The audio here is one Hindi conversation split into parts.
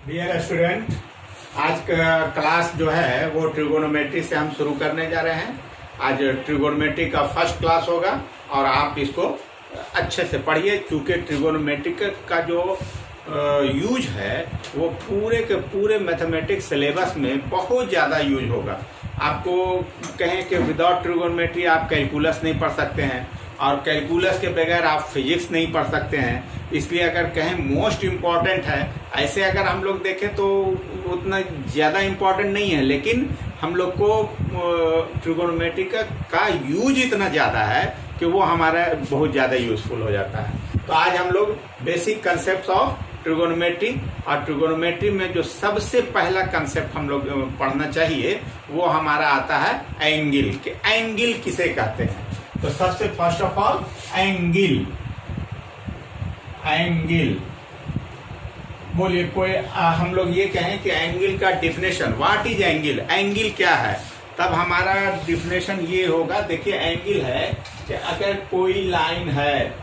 डियर स्टूडेंट, आज का क्लास जो है वो ट्रिगोनोमेट्री से हम शुरू करने जा रहे हैं। आज ट्रिगोनोमेट्री का फर्स्ट क्लास होगा और आप इसको अच्छे से पढ़िए, क्योंकि ट्रिगोनोमेट्री का जो यूज है वो पूरे के पूरे मैथमेटिक्स सिलेबस में बहुत ज़्यादा यूज होगा। आपको कहें कि विदाउट ट्रिगोनोमेट्री आप कैलकुलस नहीं पढ़ सकते हैं और कैलकुलस के बगैर आप फिजिक्स नहीं पढ़ सकते हैं। इसलिए अगर कहें मोस्ट इम्पॉर्टेंट है, ऐसे अगर हम लोग देखें तो उतना ज़्यादा इम्पॉर्टेंट नहीं है, लेकिन हम लोग को ट्रिगोनोमेट्री का यूज इतना ज़्यादा है कि वो हमारा बहुत ज़्यादा यूजफुल हो जाता है। तो आज हम लोग बेसिक कंसेप्ट ऑफ ट्रिगोनोमेट्री, और ट्रिगोनोमेट्री में जो सबसे पहला कंसेप्ट हम लोग पढ़ना चाहिए वो हमारा आता है एंगल। कि एंगल किसे कहते हैं? तो सबसे first of all angle. Angle बोलिए कोई हम लोग ये कहें कि एंगल का definition, what is angle, angle क्या है, तब हमारा डिफिनेशन ये होगा। देखिए एंगल है कि अगर कोई लाइन है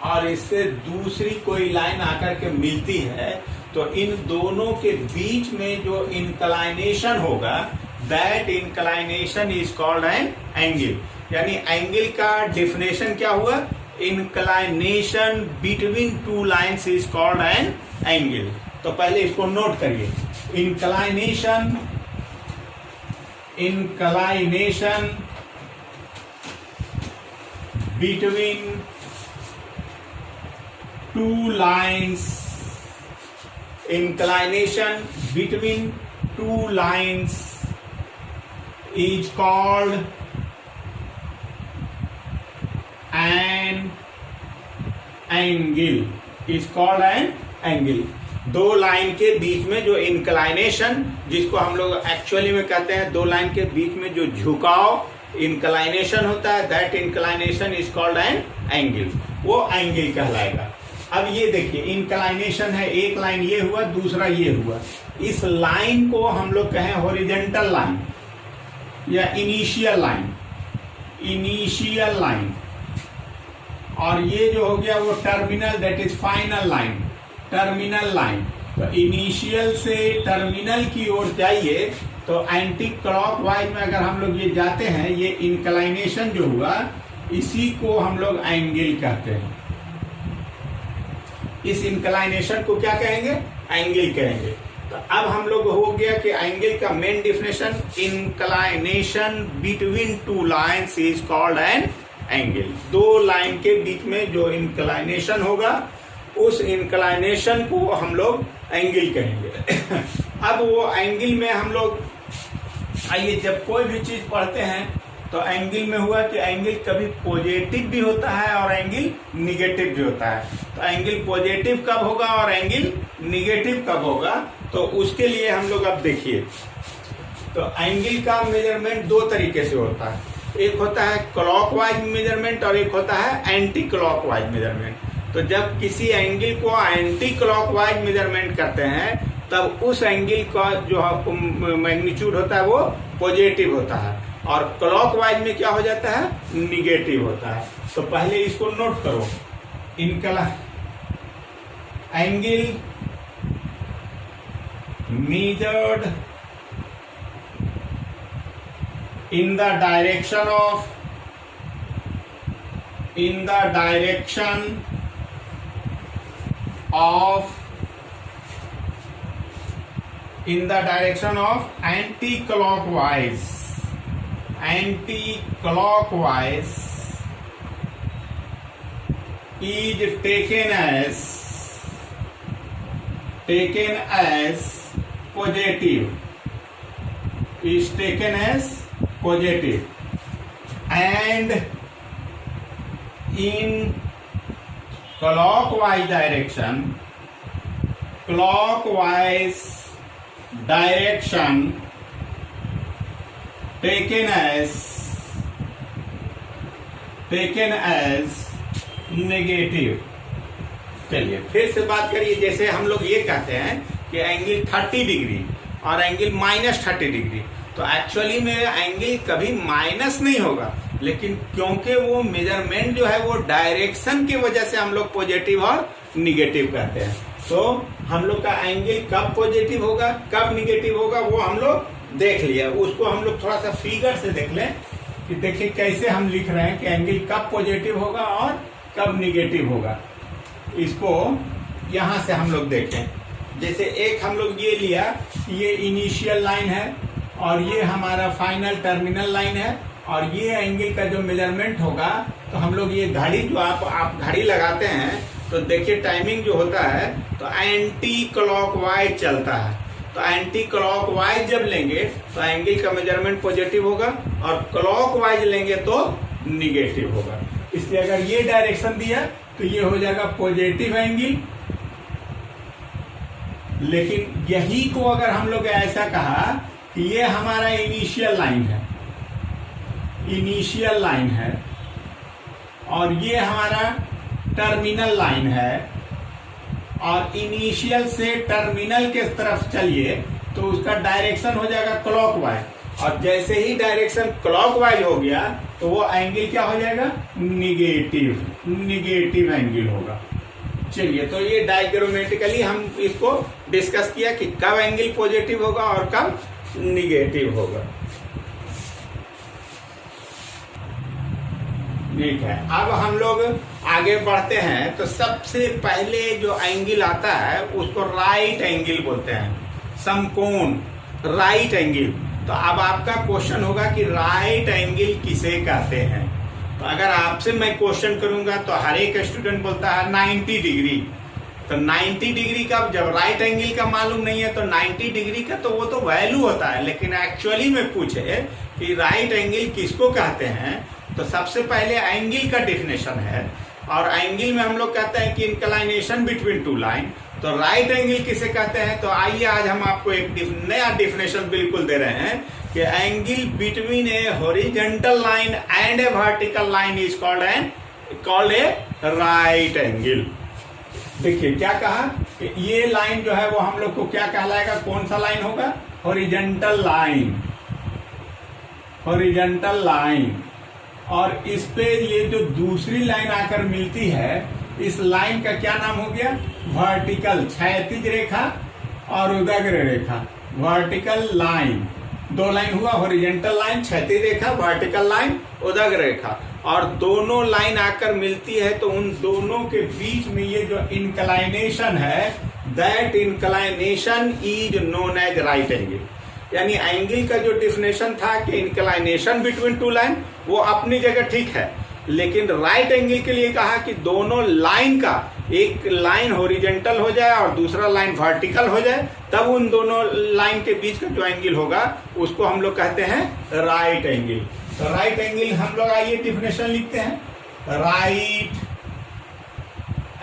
और इससे दूसरी कोई लाइन आकर के मिलती है तो इन दोनों के बीच में जो इंक्लाइनेशन होगा, that inclination is called an angle. यानी एंगल का डिफिनेशन क्या हुआ? Inclination between two lines is called an angle. तो पहले इसको नोट करिए। Inclination between two lines, inclination between two lines is called an angle, is called an angle। दो लाइन के बीच में जो इंक्लाइनेशन, जिसको हम लोग एक्चुअली में कहते हैं दो लाइन के बीच में जो झुकाव इंक्लाइनेशन होता है, that inclination is called an angle. वो एंगल कहलाएगा। अब ये देखिए इंक्लाइनेशन है, एक लाइन ये हुआ, दूसरा ये हुआ। इस लाइन को हम लोग कहें हॉरिजॉन्टल लाइन या इनिशियल लाइन, इनिशियल लाइन। और ये जो हो गया वो terminal, that is final line, terminal line. तो इनिशियल से टर्मिनल की ओर जाइए तो एंटी क्लॉकवाइज में अगर हम लोग ये जाते हैं, ये इंक्लाइनेशन जो हुआ इसी को हम लोग एंगल कहते हैं। इस इंक्लाइनेशन को क्या कहेंगे? एंगल कहेंगे। तो अब हम लोग हो गया कि एंगल का main definition, inclination between two lines is called an angle. दो लाइन के बीच में जो इंक्लाइनेशन होगा उस इंक्लाइनेशन को हम लोग एंगल कहेंगे। अब वो एंगल में हम लोग आइए, जब कोई भी चीज पढ़ते हैं तो एंगल में हुआ कि एंगल कभी पॉजिटिव भी होता है और एंगल निगेटिव भी होता है। तो एंगल पॉजिटिव कब होगा और एंगल निगेटिव कब होगा, तो उसके लिए हम लोग अब देखिए। तो एंगल का मेजरमेंट दो तरीके से होता है, एक होता है क्लॉकवाइज मेजरमेंट और एक होता है एंटी क्लॉकवाइज मेजरमेंट। तो जब किसी एंगल को एंटी क्लॉकवाइज मेजरमेंट करते हैं तब उस एंगल का जो मैग्नीट्यूड होता है वो पॉजिटिव होता है, और क्लॉकवाइज में क्या हो जाता है? निगेटिव होता है। तो पहले इसको नोट करो। Angle measured in the direction of anti-clockwise is taken as positive, is taken as positive, and in clockwise direction taken as negative. चलिए फिर से बात करिए। जैसे हम लोग ये कहते हैं कि एंगल 30 डिग्री और एंगल -30 डिग्री, तो एक्चुअली में एंगल कभी माइनस नहीं होगा, लेकिन क्योंकि वो मेजरमेंट जो है वो डायरेक्शन की वजह से हम लोग पॉजिटिव और निगेटिव कहते हैं। तो हम लोग का एंगल कब पॉजिटिव होगा कब निगेटिव होगा वो हम लोग देख लिया। उसको हम लोग थोड़ा सा फिगर से देख लें कि देखिए कैसे हम लिख रहे हैं कि एंगल कब पॉजिटिव होगा और कब निगेटिव होगा। इसको यहां से हम लोग देखें, जैसे एक हम लोग ये लिया कि ये इनिशियल लाइन है और ये हमारा फाइनल टर्मिनल लाइन है, और ये एंगल का जो मेजरमेंट होगा तो हम लोग ये घड़ी जो आप घड़ी लगाते हैं तो देखिए टाइमिंग जो होता है तो एंटी क्लॉकवाइज चलता है। तो एंटी क्लॉकवाइज जब लेंगे तो एंगल का मेजरमेंट पॉजिटिव होगा और क्लॉकवाइज लेंगे तो निगेटिव होगा। इसलिए अगर ये डायरेक्शन दिया तो ये हो जाएगा पॉजिटिव एंगल। लेकिन यही को अगर हम लोग ऐसा कहा कि ये हमारा इनिशियल लाइन है, इनिशियल लाइन है और ये हमारा टर्मिनल लाइन है, और इनिशियल से टर्मिनल के तरफ चलिए तो उसका डायरेक्शन हो जाएगा क्लॉकवाइज, और जैसे ही डायरेक्शन क्लॉकवाइज हो गया तो वो एंगल क्या हो जाएगा निगेटिव, निगेटिव एंगल होगा। चलिए, तो ये डायग्रामेटिकली हम इसको डिस्कस किया कि कब एंगल पॉजिटिव होगा और कब निगेटिव होगा। ठीक है, अब हम लोग आगे बढ़ते हैं। तो सबसे पहले जो एंगल आता है उसको राइट एंगल बोलते हैं, समकोण, राइट एंगल। तो अब आपका क्वेश्चन होगा कि राइट एंगल किसे कहते हैं। तो अगर आपसे मैं क्वेश्चन करूंगा तो हर एक स्टूडेंट बोलता है 90 डिग्री। तो 90 डिग्री का जब राइट एंगल का मालूम नहीं है तो 90 डिग्री का तो वो तो वैल्यू होता है, लेकिन एक्चुअली में पूछे कि राइट एंगल किसको कहते हैं तो सबसे पहले एंगल का डेफिनेशन है, और एंगल में हम लोग कहते हैं कि इंक्लाइनेशन बिटवीन टू लाइन। तो राइट एंगल किसे कहते हैं, तो आइए आज हम आपको एक नया डेफिनेशन बिल्कुल दे रहे हैं कि angle between A horizontal line and A vertical line is called a right angle. देखिए क्या कहा कि ये लाइन जो है वो हम लोग को क्या कहलाएगा, कौन सा लाइन होगा, हॉरिजॉन्टल लाइन, हॉरिजॉन्टल लाइन। और इस पे ये जो दूसरी लाइन आकर मिलती है इस लाइन का क्या नाम हो गया, वर्टिकल, क्षैतिज रेखा और उदग्र रेखा, वर्टिकल लाइन। दो लाइन हुआ, हॉरिजॉन्टल लाइन क्षैतिज रेखा, वर्टिकल लाइन उदग्र रेखा, और दोनों लाइन आकर मिलती है तो उन दोनों के बीच में ये जो इंक्लाइनेशन है that inclination is known as right angle. यानी एंगल का जो डेफिनेशन था कि इंक्लाइनेशन बिटवीन टू लाइन वो अपनी जगह ठीक है, लेकिन राइट एंगल के लिए कहा कि दोनों लाइन का एक लाइन हॉरिजॉन्टल हो जाए और दूसरा लाइन वर्टिकल हो जाए, तब उन दोनों लाइन के बीच का जो एंगल होगा उसको हम लोग कहते हैं राइट एंगल। तो राइट एंगल हम लोग आइए डेफिनेशन लिखते हैं, right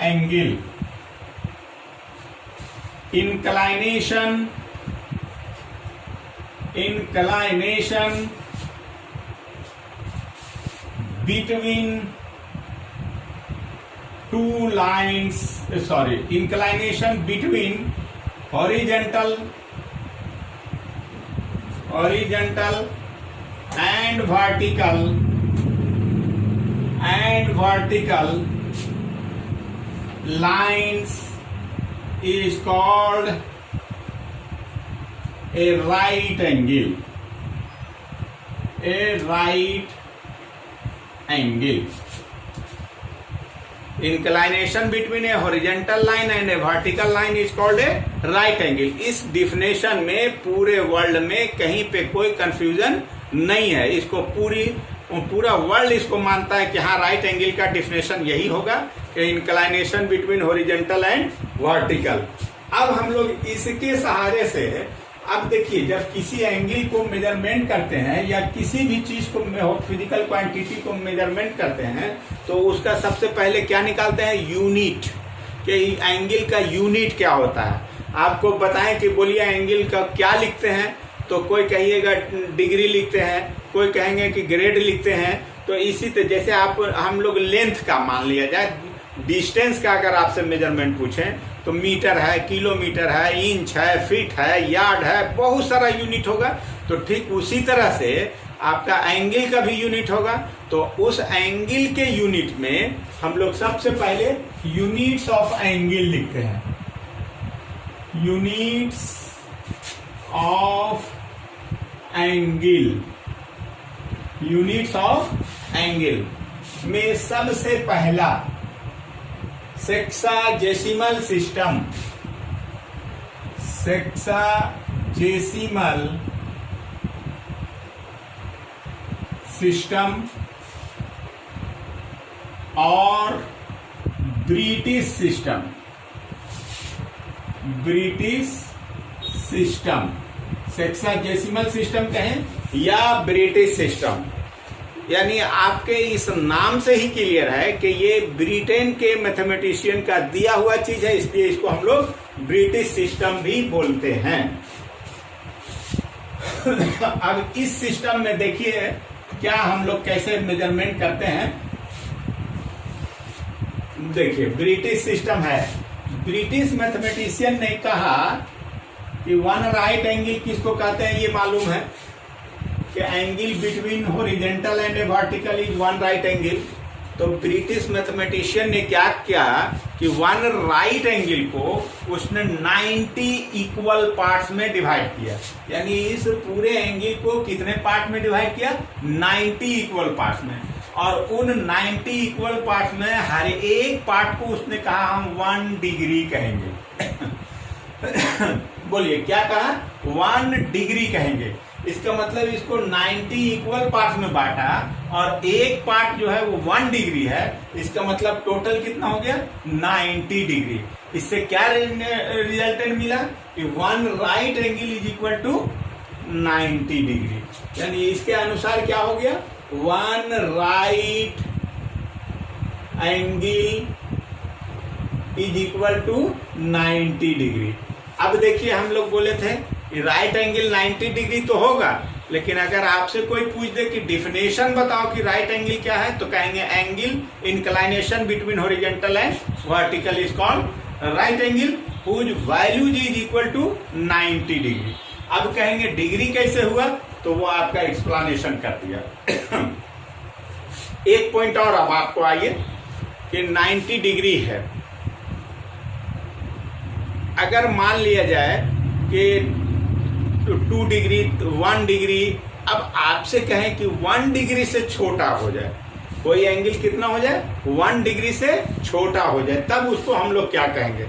angle inclination, inclination between two lines, inclination between horizontal and vertical lines is called a right angle, a right angle. Inclination between a horizontal line and a vertical line is called a right angle. इस डिफिनेशन में पूरे वर्ल्ड में कहीं पे कोई कंफ्यूजन नहीं है, इसको पूरा वर्ल्ड इसको मानता है कि हाँ राइट एंगल का डिफिनेशन यही होगा कि inclination between horizontal and vertical. अब हम लोग इसके सहारे से, अब देखिए जब किसी एंगल को मेजरमेंट करते हैं या किसी भी चीज को फिजिकल क्वांटिटी को मेजरमेंट करते हैं तो उसका सबसे पहले क्या निकालते हैं, यूनिट, कि एंगल का यूनिट क्या होता है। आपको बताएं कि बोलिए एंगल का क्या लिखते हैं, तो कोई कहिएगा डिग्री लिखते हैं, कोई कहेंगे कि ग्रेड लिखते हैं। तो इसी तरह जैसे हम लोग लेंथ का मान लिया जाए, डिस्टेंस का अगर आपसे मेजरमेंट पूछें तो मीटर है, किलोमीटर है, इंच है, फीट है, यार्ड है, बहुत सारा यूनिट होगा। तो ठीक उसी तरह से आपका एंगल का भी यूनिट होगा। तो उस एंगल के यूनिट में हम लोग सबसे पहले यूनिट्स ऑफ एंगल लिखते हैं, units of angle, units of angle में सबसे पहला सेक्साजेसिमल सिस्टम, सेक्साजेसिमल सिस्टम और British system, British system, sexagesimal system कहें या ब्रिटिश सिस्टम, यानी आपके इस नाम से ही क्लियर है कि ये ब्रिटेन के मैथमेटिशियन का दिया हुआ चीज है, इसलिए इसको हम लोग ब्रिटिश सिस्टम भी बोलते हैं। अब इस सिस्टम में देखिए क्या हम लोग कैसे मेजरमेंट करते हैं। देखिए ब्रिटिश सिस्टम है, ब्रिटिश मैथमेटिशियन ने कहा कि वन राइट एंगल किसको कहते हैं, ये मालूम है कि angle between horizontal and A vertical is one right angle. तो ब्रिटिश मैथमेटिशियन ने क्या किया कि वन राइट एंगल को उसने 90 इक्वल पार्ट्स में डिवाइड किया, यानी इस पूरे एंगल को कितने पार्ट में डिवाइड किया, 90 इक्वल पार्ट्स में, और उन 90 इक्वल पार्ट्स में हर एक पार्ट को उसने कहा हम 1 डिग्री कहेंगे। बोलिए क्या कहा, 1 डिग्री कहेंगे। इसका मतलब इसको 90 इक्वल पार्ट्स में बांटा और एक पार्ट जो है वो 1 डिग्री है, इसका मतलब टोटल कितना हो गया 90 डिग्री। इससे क्या रिजल्टेंट मिला कि one right angle is equal to 90 degree, यानी इसके अनुसार क्या हो गया, one right angle is equal to 90 degree. अब देखिए हम लोग बोले थे राइट एंगल 90 डिग्री तो होगा, लेकिन अगर आपसे कोई पूछ दे कि डिफिनेशन बताओ कि राइट एंगल क्या है, तो कहेंगे angle inclination between horizontal and vertical is called right angle whose value is equal to 90 degree. अब कहेंगे डिग्री कैसे हुआ, तो वो आपका एक्सप्लेनेशन कर दिया। एक पॉइंट और अब आपको आइए कि 90 डिग्री है, अगर मान लिया जाए कि 2 डिग्री 1 डिग्री, अब आपसे कहें कि 1 डिग्री से छोटा हो जाए, कोई एंगल कितना हो जाए 1 डिग्री से छोटा हो जाए, तब उसको हम लोग क्या कहेंगे।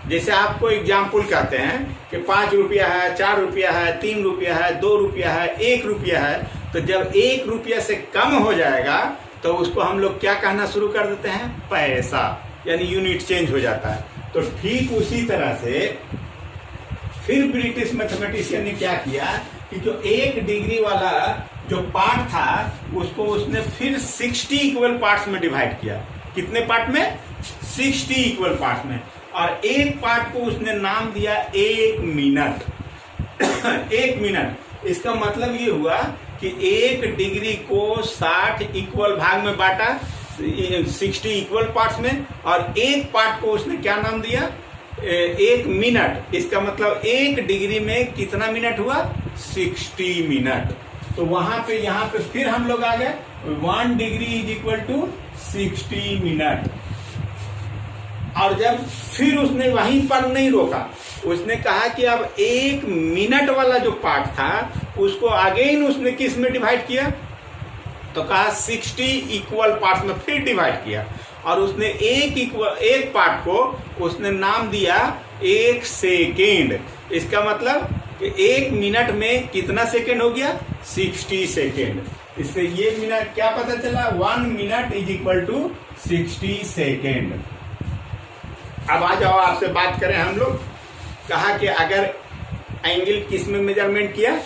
जैसे आपको एग्जाम्पल कहते हैं कि 5 रुपया है, 4 रुपया है, 3 रुपया है, 2 रुपया है, 1 रुपया है, तो जब 1 रुपया से कम हो जाएगा तो उसको हम लोग क्या कहना शुरू कर देते हैं, पैसा, यानी यूनिट चेंज हो जाता है। तो ठीक उसी तरह से फिर ब्रिटिश मैथमेटिशियन ने क्या किया कि जो 1 डिग्री वाला जो पार्ट था उसको उसने फिर 60 इक्वल पार्ट्स में डिवाइड किया। कितने पार्ट में, 60 इक्वल पार्ट्स में, और एक पार्ट को उसने नाम दिया 1 मिनट। 1 मिनट, इसका मतलब ये हुआ कि 1 डिग्री को 60 इक्वल भाग में बांटा 60 इक्वल पार्ट्स में, और एक पार्ट को उसने क्या नाम दिया 1 मिनट। इसका मतलब 1 डिग्री में कितना मिनट हुआ, 60 मिनट। तो वहां पे यहाँ पे फिर हम लोग आ गए 1 degree is equal to 60 minute. और जब फिर उसने वहीं पर नहीं रोका, उसने कहा कि अब 1 मिनट वाला जो पार्ट था उसको अगेन उसने किस में डिवाइड किया, तो कहा 60 इक्वल पार्ट्स में फिर डिवाइड किया, और उसने एक पार्ट को उसने नाम दिया 1 सेकेंड। इसका मतलब कि 1 मिनट में कितना सेकेंड हो गया, 60 सेकेंड। इससे ये मिनट क्या पता चला, 1 minute is equal to 60 second. अब आ जाओ आपसे बात करें हम लोग, कहा कि अगर एंगल किस में मेजरमेंट किया,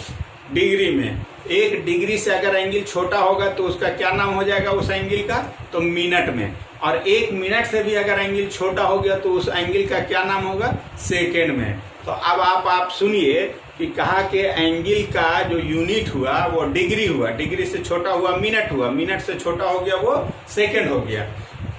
डिग्री में। 1 डिग्री से अगर एंगल छोटा होगा तो उसका क्या नाम हो जाएगा उस एंगल का, तो मिनट में। और 1 मिनट से भी अगर एंगल छोटा हो गया तो उस एंगल का क्या नाम होगा, सेकेंड में। तो अब आप सुनिए कि कहा कि एंगल का जो यूनिट हुआ वो डिग्री हुआ, डिग्री से छोटा हुआ मिनट हुआ, मिनट से छोटा हो गया वो सेकेंड हो गया।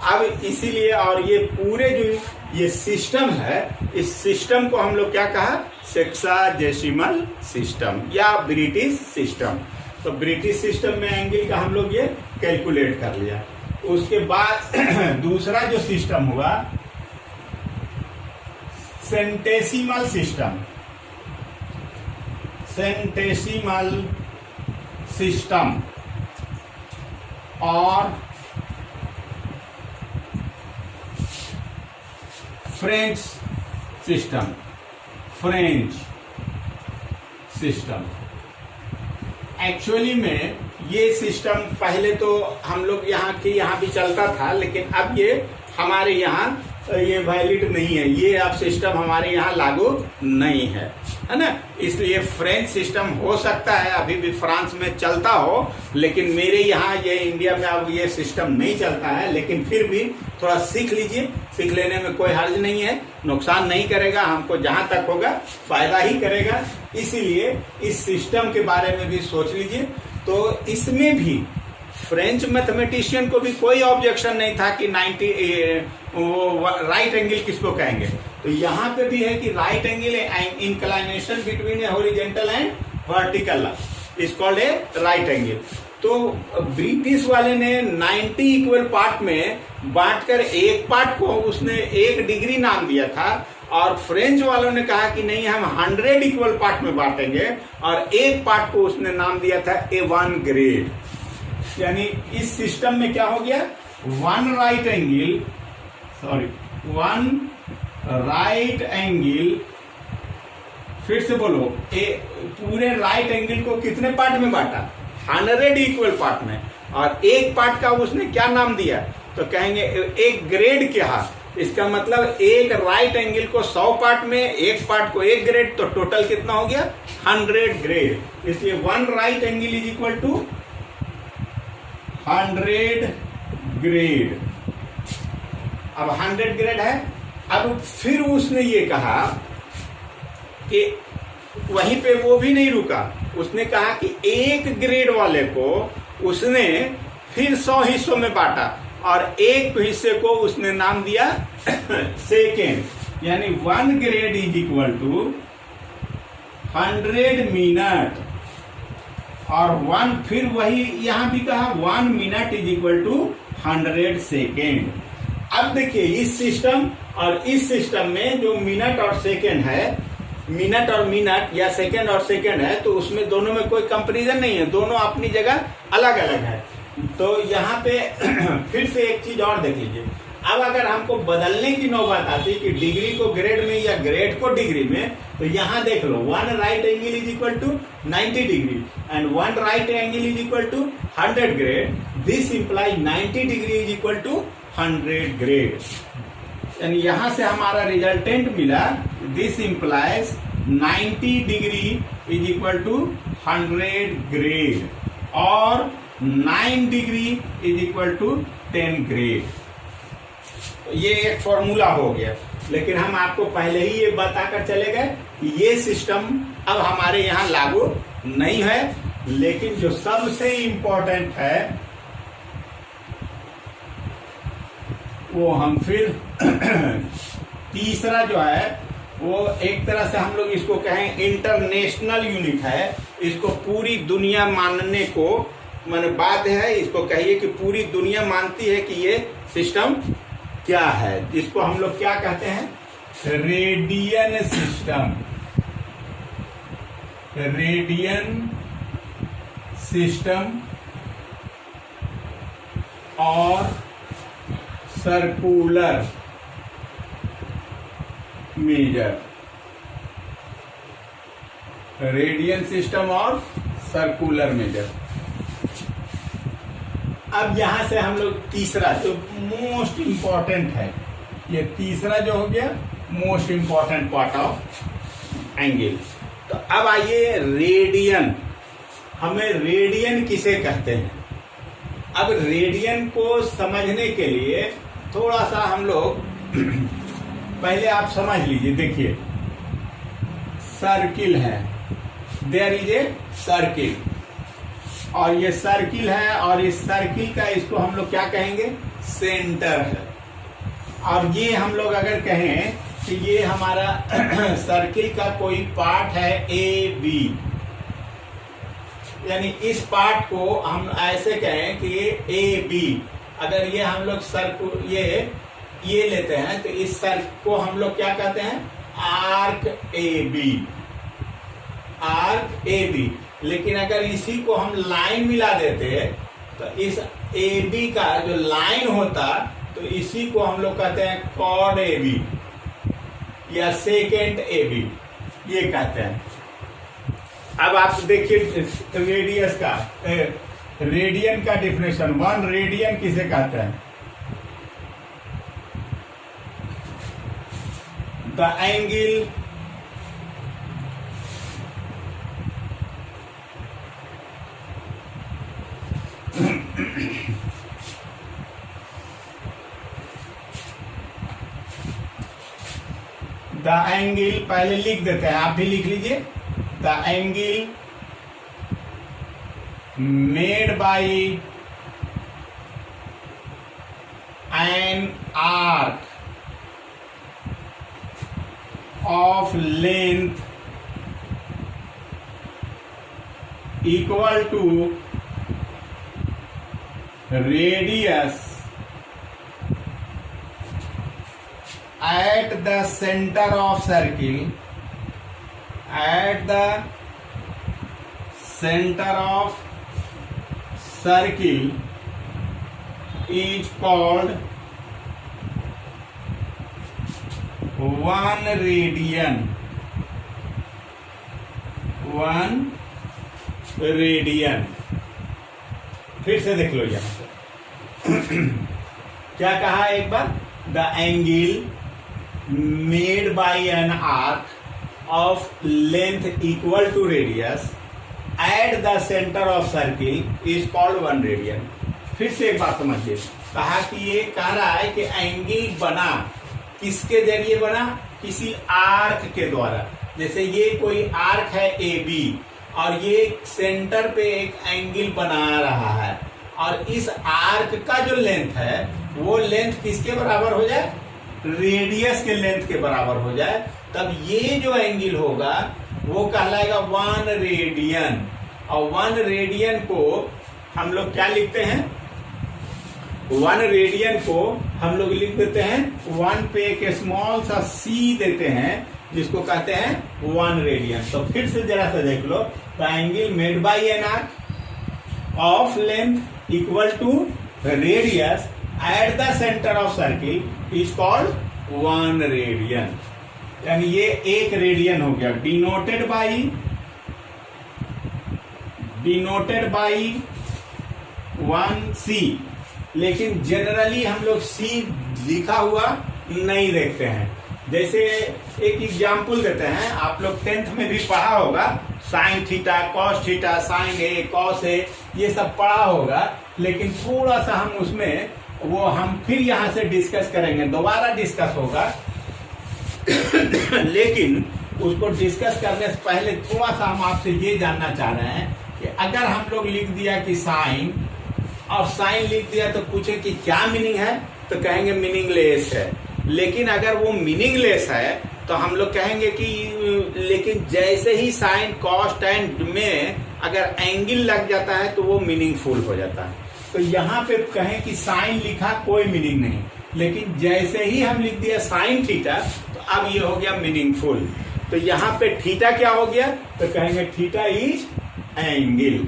अब इसीलिए, और ये पूरे जो ये सिस्टम है, इस सिस्टम को हम लोग क्या कहा, सेक्साजेसिमल सिस्टम या ब्रिटिश सिस्टम। तो ब्रिटिश सिस्टम में एंगल का हम लोग ये कैलकुलेट कर लिया। उसके बाद दूसरा जो सिस्टम हुआ सेंटेसिमल सिस्टम, सेंटेसिमल सिस्टम और French system, French system. Actually में ये सिस्टम पहले तो हम लोग यहाँ भी चलता था, लेकिन अब ये हमारे यहाँ ये वैलिड नहीं है, ये अब सिस्टम हमारे यहाँ लागू नहीं है ना। इसलिए फ्रेंच सिस्टम हो सकता है अभी भी फ्रांस में चलता हो, लेकिन मेरे यहाँ ये इंडिया में अब ये सिस्टम नहीं चलता है। लेकिन फिर भी थोड़ा सीख लीजिए, सीख लेने में कोई हर्ज नहीं है, नुकसान नहीं करेगा, हमको जहां तक होगा फायदा ही करेगा। इसीलिए इस सिस्टम के बारे में भी सोच लीजिए। तो इसमें भी फ्रेंच मैथमेटिशियन को भी कोई ऑब्जेक्शन नहीं था कि 90 राइट एंगल किसको कहेंगे। तो यहाँ पे भी है कि right angle inclination between A horizontal and vertical is called a right angle. तो ब्रिटिश वाले ने 90 इक्वल पार्ट में बांटकर एक पार्ट को उसने 1 डिग्री नाम दिया था, और फ्रेंच वालों ने कहा कि नहीं, हम 100 इक्वल पार्ट में बांटेंगे, और एक पार्ट को उसने नाम दिया था A1 ग्रेड। यानी इस सिस्टम में क्या हो गया, वन राइट एंगल, फिर से बोलो, पूरे राइट एंगल को कितने पार्ट में बांटा, 100 इक्वल पार्ट में, और एक पार्ट का उसने क्या नाम दिया, तो कहेंगे एक ग्रेड क्या। इसका मतलब एक राइट एंगल को 100 पार्ट में, एक पार्ट को 1 ग्रेड, तो टोटल कितना हो गया 100 ग्रेड। इसलिए one right angle is equal to 100 grade. अब 100 ग्रेड है। अब फिर उसने ये कहा कि वहीं पे वो भी नहीं रुका, उसने कहा कि 1 ग्रेड वाले को उसने फिर 100 हिस्सों में बांटा, और एक हिस्से को उसने नाम दिया सेकेंड। यानी 1 grade is equal to 100 minute, और 1 फिर वही यहां भी कहा 1 minute is equal to 100 second. अब देखिए इस सिस्टम और इस सिस्टम में जो मिनट और सेकेंड है, मिनट और मिनट या सेकेंड और सेकेंड है, तो उसमें दोनों में कोई कंपैरिजन नहीं है, दोनों अपनी जगह अलग अलग है। तो यहाँ पे फिर से एक चीज और देख लीजिए। अब अगर हमको बदलने की नौबत आती कि डिग्री को ग्रेड में या ग्रेड को डिग्री में, तो यहाँ देख लो 1 right angle is equal to 90 degree and 1 right angle is equal to 100 grade. This imply 90 degree is equal to 100 grade. यानी यहां से हमारा रिजल्टेंट मिला, this implies 90 degree is equal to 100 grade, और 9 degree is equal to 10 grade. ये एक फॉर्मूला हो गया, लेकिन हम आपको पहले ही ये बताकर चले गए कि ये सिस्टम अब हमारे यहाँ लागू नहीं है। लेकिन जो सबसे इंपॉर्टेंट है वो हम फिर तीसरा जो है वो एक तरह से हम लोग इसको कहें इंटरनेशनल यूनिट है। इसको पूरी दुनिया मानने को माने बाध्य है। इसको कहिए कि पूरी दुनिया मानती है कि ये सिस्टम क्या है। इसको हम लोग क्या कहते हैं, रेडियन सिस्टम। रेडियन सिस्टम और सर्कुलर मेजर। रेडियन सिस्टम और सर्कुलर मेजर। अब यहां से हम लोग तीसरा जो मोस्ट इंपॉर्टेंट है, ये तीसरा जो हो गया most important part of angle. तो अब आइए रेडियन। हमें रेडियन किसे कहते हैं। अब रेडियन को समझने के लिए थोड़ा सा हम लोग पहले आप समझ लीजिए। देखिए सर्किल है, देयर इज ए सर्किल, और ये सर्किल है, और इस सर्किल का इसको हम लोग क्या कहेंगे, सेंटर है। और ये हम लोग अगर कहें कि ये हमारा सर्किल का कोई पार्ट है ए बी, यानी इस पार्ट को हम ऐसे कहें कि ये ए बी। अगर ये हम लोग सर्कल ये लेते हैं तो इस सर्कल को हम लोग क्या कहते हैं, arc A B, arc A B. लेकिन अगर इसी को हम लाइन मिला देते तो इस ए बी का जो लाइन होता तो इसी को हम लोग कहते हैं कॉर्ड ए बी या सेकेंड ए बी, ये कहते हैं। अब आप देखिए रेडियस का, रेडियन का डिफिनेशन, 1 रेडियन किसे कहते हैं? द एंगल द एंगल, पहले लिख देते हैं, आप भी लिख लीजिए। The angle made by an arc of length equal to radius at the center of circle, at the center of circle is called 1 radian, 1 radian. फिर से देख लो यहां पे क्या कहा एक बार? The angle made by an arc of length equal to radius at the centre of circle is called 1 radian. फिर से एक बात समझिए, कहा कि ये कह रहा है कि एंगल बना किसके जरिए बना? किसी आर्क के द्वारा। जैसे ये कोई आर्क है ए बी और ये सेंटर पे एक एंगल बना रहा है और इस आर्क का जो लेंथ है वो लेंथ किसके बराबर हो जाए? रेडियस के लेंथ के बराबर हो जाए, तब ये जो एंगल होगा वो कहलाएगा 1 रेडियन। और 1 रेडियन को हम लोग क्या लिखते हैं? 1 रेडियन को हम लोग लिख देते हैं 1 पे एक स्मॉल सा सी देते हैं जिसको कहते हैं 1 रेडियन। तो फिर से जरा सा देख लो, the angle made by an arc of length equal to radius at the centre of circle is called 1 radian. यानी ये 1 रेडियन हो गया, डिनोटेड बाई 1c। लेकिन जनरली हम लोग सी लिखा हुआ नहीं देखते हैं। जैसे एक एग्जाम्पल देते हैं, आप लोग 10th में भी पढ़ा होगा, sine theta, cos theta, sine A, cos A, ये सब पढ़ा होगा। लेकिन थोड़ा सा हम उसमें वो हम फिर यहां से डिस्कस करेंगे, दोबारा डिस्कस होगा। लेकिन उसको डिस्कस करने से पहले थोड़ा सा हम आपसे ये जानना चाह रहे हैं कि अगर हम लोग लिख दिया कि साइन और साइन लिख दिया तो पूछे कि क्या मीनिंग है, तो कहेंगे मीनिंगलेस है। लेकिन अगर वो मीनिंगलेस है तो हम लोग कहेंगे कि लेकिन जैसे ही साइन कॉस टैन में अगर एंगल लग जाता है तो वो मीनिंगफुल हो जाता है। तो यहाँ पे कहें कि साइन लिखा कोई मीनिंग नहीं, लेकिन जैसे ही हम लिख दिया साइन थीटा तो अब ये हो गया मीनिंगफुल। तो यहाँ पे थीटा क्या हो गया, तो कहेंगे थीटा इज एंगल।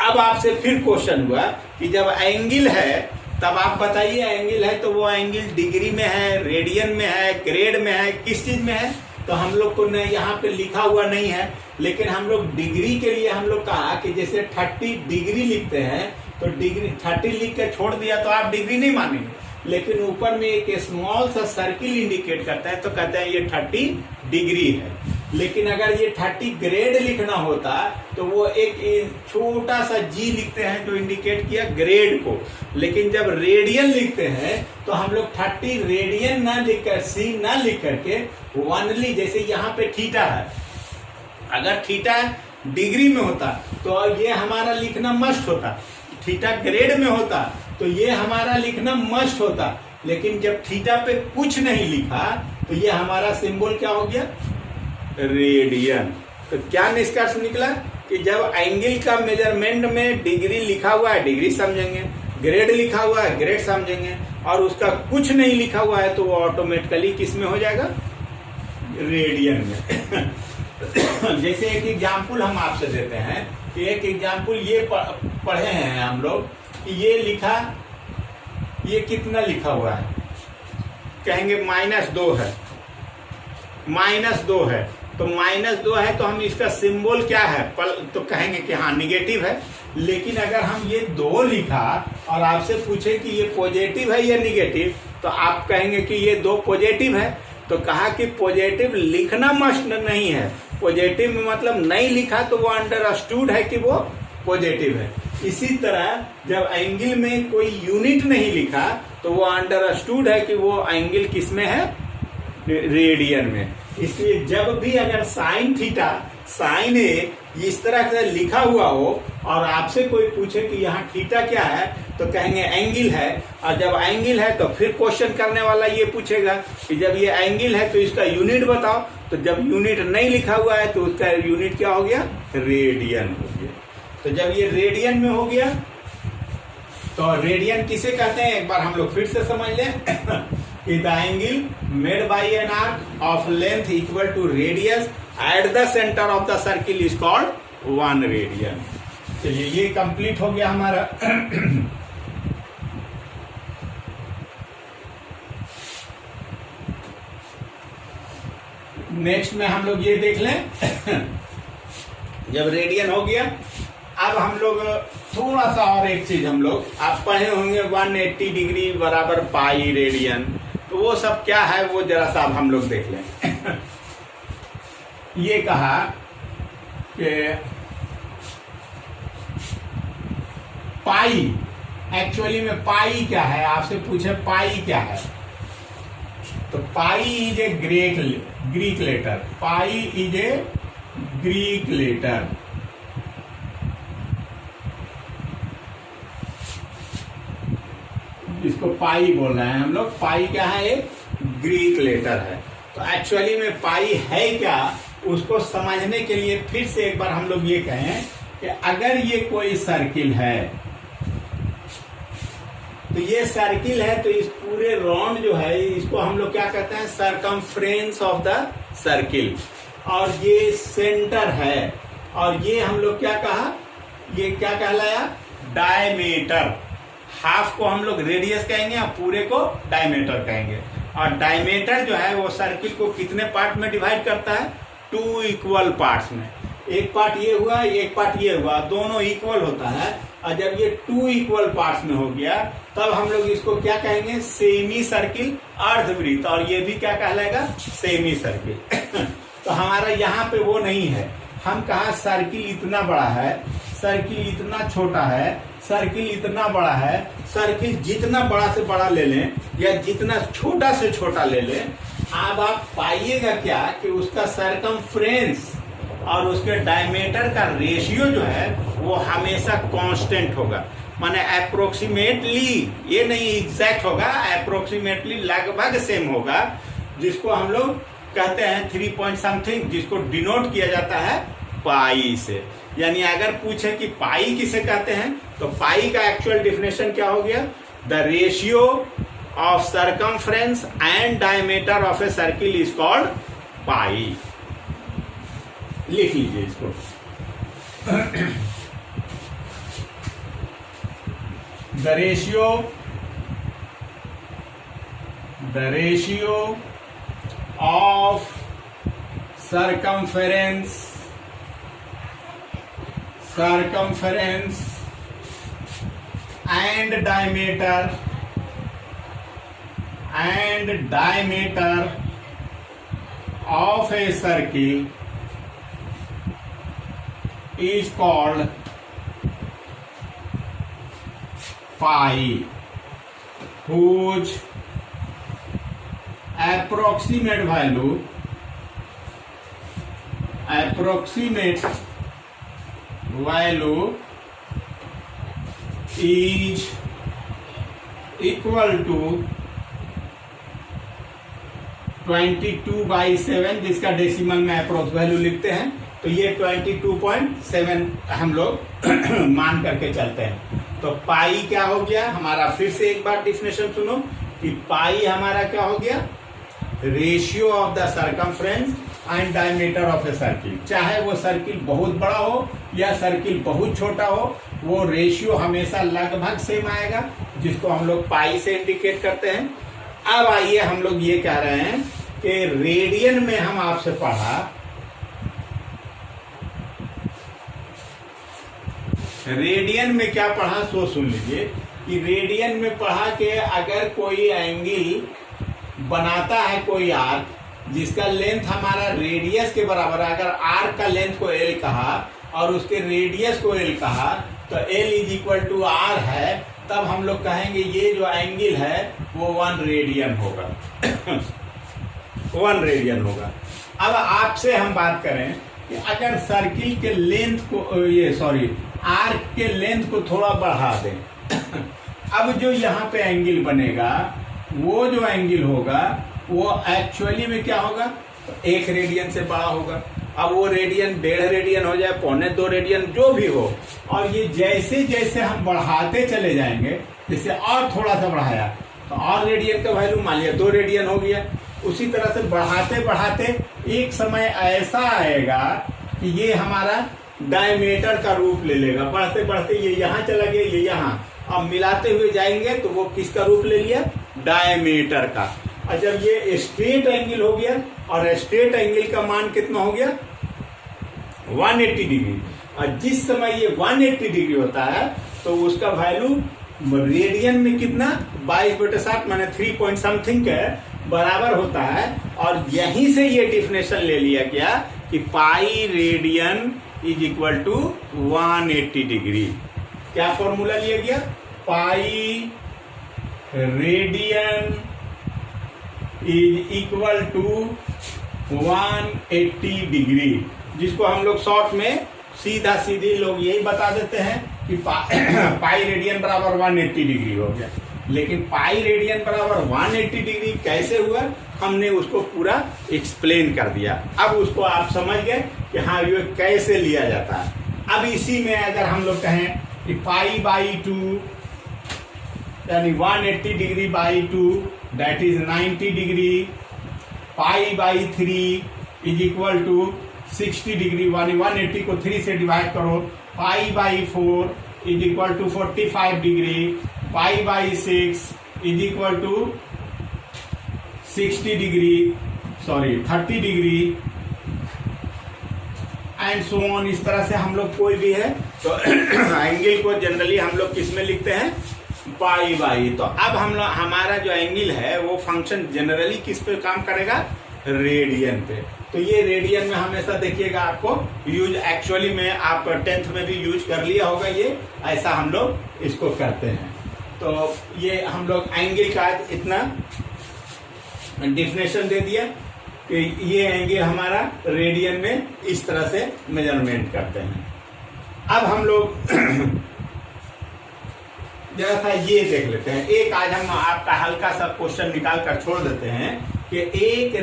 अब आपसे फिर क्वेश्चन हुआ कि जब एंगल है तब आप बताइए, एंगल है तो वो एंगल डिग्री में है, रेडियन में है, ग्रेड में है, किस चीज में है? तो हम लोग को यहाँ पे लिखा हुआ नहीं है। लेकिन हम लोग डिग्री के लिए हम लोग कहा कि जैसे 30 डिग्री लिखते हैं तो डिग्री 30 लिख के छोड़ दिया तो आप डिग्री नहीं मानेंगे। लेकिन ऊपर में एक स्मॉल सा सर्किल इंडिकेट करता है तो कहते हैं ये 30 डिग्री है। लेकिन अगर ये 30 ग्रेड लिखना होता तो वो एक छोटा सा जी लिखते हैं जो इंडिकेट किया ग्रेड को। लेकिन जब रेडियन लिखते हैं तो हम लोग 30 रेडियन ना लिखकर, सी ना लिख करके ओनली, जैसे यहाँ पे थीटा है, अगर थीटा डिग्री में होता तो ये हमारा लिखना मस्ट होता, थीटा ग्रेड में होता तो ये हमारा लिखना मस्ट होता। लेकिन जब थीटा पे कुछ नहीं लिखा तो ये हमारा सिंबल क्या हो गया, रेडियन। तो क्या निष्कर्ष निकला कि जब एंगल का मेजरमेंट में डिग्री लिखा हुआ है डिग्री समझेंगे, ग्रेड लिखा हुआ है ग्रेड समझेंगे, और उसका कुछ नहीं लिखा हुआ है तो वो ऑटोमेटिकली किस में हो जाएगा, रेडियन में। जैसे एक एग्जाम्पल हम आपसे देते हैं कि एक एग्जाम्पल ये पढ़े हैं हम लोग कि ये लिखा, ये कितना लिखा हुआ है, कहेंगे -2 है, -2 है, तो -2 है तो हम इसका सिंबल क्या है, तो कहेंगे कि हाँ निगेटिव है। लेकिन अगर हम ये 2 लिखा और आपसे पूछे कि ये पॉजिटिव है या निगेटिव, तो आप कहेंगे कि ये 2 पॉजिटिव है। तो कहा कि पॉजिटिव लिखना मस्ट नहीं है, पॉजिटिव में मतलब नहीं लिखा तो वो अंडरस्टूड है कि वो पॉजिटिव है। इसी तरह जब एंगल में कोई यूनिट नहीं लिखा तो वो अंडरस्टूड है कि वो एंगल किस में है, रेडियन में। इसलिए जब भी अगर साइन थीटा, साइन ए इस तरह से लिखा हुआ हो और आपसे कोई पूछे कि यहाँ थीटा क्या है, तो कहेंगे एंगल है। और जब एंगल है तो फिर क्वेश्चन करने वाला ये पूछेगा कि जब ये एंगल है तो इसका यूनिट बताओ। तो जब यूनिट नहीं लिखा हुआ है तो उसका यूनिट क्या हो गया, रेडियन हो गया। तो जब ये रेडियन में हो गया तो रेडियन किसे कहते हैं, एक बार हम लोग फिर से समझ लें। The angle made by an arc of length equal to radius at the center of the circle is called 1 radian। चलिए ये कंप्लीट हो गया हमारा। नेक्स्ट में हम लोग ये देख लें। जब रेडियन हो गया, अब हम लोग थोड़ा सा और एक चीज हम लोग आप पढ़े होंगे 180 डिग्री बराबर पाई रेडियन, तो वो सब क्या है वो जरा सा हम लोग देख लें। ये कहा कि पाई, एक्चुअली में पाई क्या है, आपसे पूछे पाई क्या है, तो pi is a Greek letter, pi is a Greek letter. इसको पाई बोल रहे हैं हम लोग। पाई क्या है, एक ग्रीक लेटर है। तो एक्चुअली में पाई है क्या, उसको समझने के लिए फिर से एक बार हम लोग ये कहें कि अगर ये कोई सर्किल है, तो ये सर्किल है तो इस पूरे राउंड जो है इसको हम लोग क्या कहते हैं, सरकमफ्रेंस ऑफ द सर्किल। और ये सेंटर है, और ये हम लोग क्या कहा, ये क्या कहलाया, डायमीटर। हाफ को हम लोग रेडियस कहेंगे और पूरे को डायमीटर कहेंगे। और डायमीटर जो है वो सर्किल को कितने पार्ट में डिवाइड करता है, 2 इक्वल पार्ट्स में। एक पार्ट ये हुआ, एक पार्ट ये हुआ, दोनों इक्वल होता है। और जब ये 2 इक्वल पार्ट्स में हो गया तब हम लोग इसको क्या कहेंगे, सेमी सर्किल अर्धवृत्त। और ये भी क्या कहलाएगा, सेमी सर्किल। तो हमारा यहाँ पे वो नहीं है, हम कहा सर्किल इतना बड़ा है, सर्किल इतना छोटा है, सर्किल इतना बड़ा है। सर्किल जितना बड़ा से बड़ा ले लें या जितना छोटा से छोटा ले लें, अब आप पाइएगा क्या कि उसका सरकमफ्रेंस और उसके डायमीटर का रेशियो जो है वो हमेशा कांस्टेंट होगा। माने अप्रोक्सीमेटली, ये नहीं एग्जैक्ट होगा, अप्रोक्सीमेटली लगभग सेम होगा, जिसको हम लोग कहते हैं 3 पॉइंट समथिंग, जिसको डिनोट किया जाता है पाई से। यानी अगर पूछे कि पाई किसे कहते हैं, तो पाई का एक्चुअल डेफिनेशन क्या हो गया, the ratio of circumference and diameter of a circle is called pi. लिख लीजिए इसको। The ratio of circumference and diameter of a circle is called pi, whose approximate value is equal to 22/7, जिसका डेसिमल में अप्रोक्स वैल्यू लिखते हैं, तो ये 22.7 हम लोग मान करके चलते हैं। तो पाई क्या हो गया हमारा, फिर से एक बार डेफिनेशन सुनो कि पाई हमारा क्या हो गया, ratio of the circumference and diameter of a circle. चाहे वो सर्किल बहुत बड़ा हो या सर्किल बहुत छोटा हो, वो रेशियो हमेशा लगभग सेम आएगा, जिसको हम लोग पाई से इंडिकेट करते हैं। अब आइए हम लोग ये कह रहे हैं कि रेडियन में हम आपसे पढ़ा, रेडियन में क्या पढ़ा सो सुन लीजिए कि रेडियन में पढ़ा कि अगर कोई एंगल बनाता है कोई आर्क जिसका लेंथ हमारा रेडियस के बराबर है, अगर आर्क का लेंथ को एल कहा और उसके रेडियस को एल कहा तो L is equal to R है, तब हम लोग कहेंगे ये जो एंगल है वो 1 रेडियन होगा 1 रेडियन होगा। अब आपसे हम बात करें कि अगर सर्किल के लेंथ को आर्क के लेंथ को थोड़ा बढ़ा दें अब जो यहाँ पे एंगल बनेगा, वो जो एंगल होगा वो एक्चुअली में क्या होगा, 1 रेडियन से बड़ा होगा। अब वो रेडियन 1.5 रेडियन हो जाए, 1.25 रेडियन, जो भी हो, और ये जैसे जैसे हम बढ़ाते चले जाएंगे, जैसे और थोड़ा सा बढ़ाया तो और रेडियन का वैल्यू मान लिया 2 रेडियन हो गया। उसी तरह से बढ़ाते बढ़ाते एक समय ऐसा आएगा कि ये हमारा डायमीटर का रूप ले लेगा। बढ़ते बढ़ते ये यहाँ चला गया, ये यहाँ, अब मिलाते हुए जाएंगे तो वो किसका रूप ले लिया, डायमीटर का। और जब ये स्ट्रेट एंगल हो गया, और स्ट्रेट एंगल का मान कितना हो गया 180 डिग्री, और जिस समय ये 180 डिग्री होता है तो उसका वैल्यू रेडियन में कितना 22/7 माने 3 पॉइंट समथिंग के बराबर होता है। और यहीं से ये डिफिनेशन ले लिया गया कि pi radian is equal to 180 degree. क्या फॉर्मूला लिया गया, pi radian is equal to 180 degree, जिसको हम लोग शॉर्ट में सीधा सीधी लोग यही बता देते हैं कि पाई रेडियन बराबर 180 डिग्री हो गया। लेकिन पाई रेडियन बराबर 180 डिग्री कैसे हुआ, हमने उसको पूरा एक्सप्लेन कर दिया। अब उसको आप समझ गए कि हाँ ये कैसे लिया जाता है। अब इसी में अगर हम लोग कहें कि पाई बाई 2 यानी 180 degree by 2 that is 90 degree, pi by 3 is equal to 60 degree, 180 को 3 से डिवाइड करो, pi by 4 is equal to 45 degree, pi by 6 is equal to 30 degree and so on. इस तरह से हम लोग कोई भी है तो एंगल को जनरली हम लोग किस में लिखते हैं, पाई बाई। तो अब हम लोग हमारा जो एंगल है वो फंक्शन जनरली किस पे काम करेगा, रेडियन पे। तो ये रेडियन में हमेशा देखिएगा आपको यूज, एक्चुअली में आप 10th में भी यूज कर लिया होगा, ये ऐसा हम लोग इसको करते हैं। तो ये हम लोग एंगल का इतना डिफिनेशन दे दिया कि ये एंगल हमारा रेडियन में इस तरह से मेजरमेंट करते हैं। अब हम लोग जरा सा ये देख लेते हैं, एक आज हम आपका हल्का सा क्वेश्चन निकाल कर छोड़ देते हैं कि एक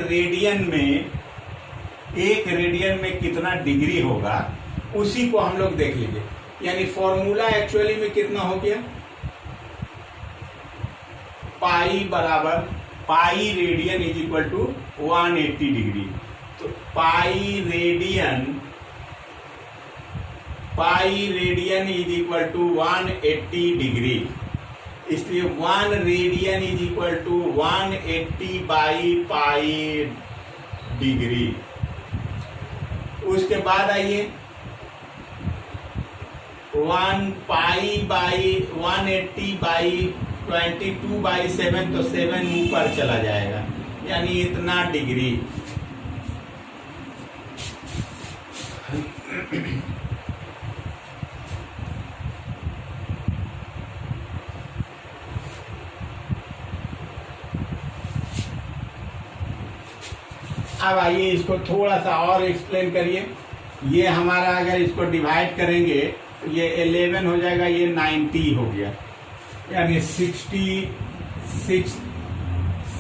रेडियन में कितना डिग्री होगा, उसी को हम लोग देख लीजिए। यानी फॉर्मूला एक्चुअली में कितना हो गया, पाई बराबर pi radian is equal to 180 degree. तो pi radian is equal to 180 degree, इसलिए 1 radian is equal to 180 by pi degree. उसके बाद आइए 1 पाई बाई 180 बाई 22/7, तो 7 ऊपर चला जाएगा, यानी इतना डिग्री। अब आइए इसको थोड़ा सा और एक्सप्लेन करिए। ये हमारा अगर इसको डिवाइड करेंगे तो ये 11 हो जाएगा, ये 90 हो गया, यानी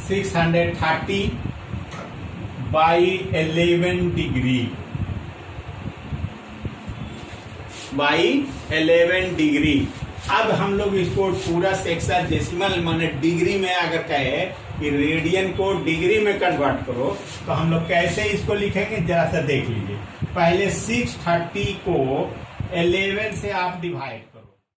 630 बाई 11 डिग्री बाई 11 डिग्री। अब हम लोग इसको पूरा सेक्शन डेसिमल माने डिग्री में अगर कहे कि रेडियन को डिग्री में कन्वर्ट करो, तो हम लोग कैसे इसको लिखेंगे जरा सा देख लीजिए। पहले 630 को 11 से आप डिवाइड